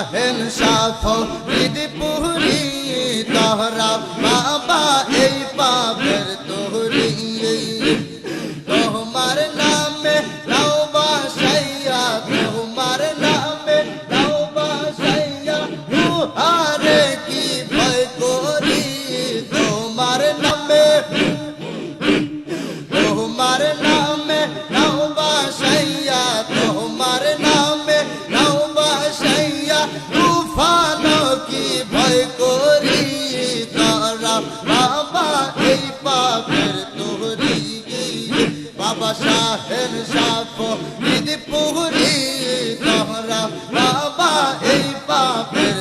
শাহেন শাফ ঈদ পুরি তোহরা বাবা এই পাপের তোহরি তোমার নামে লাউবা সাইয়া তোমার নামে লাউবা সাইয়া আরে কি ভয় করি তোমার নামে লাউবা সাইয়া তোমার নামে লাউবা সাইয়া তুফান কি ভয় করি তোরা বাবা এই পাপের তোহরি বাবা শাহেন শাফ ঈদ পুরি তোহরা বাবা এই পাপের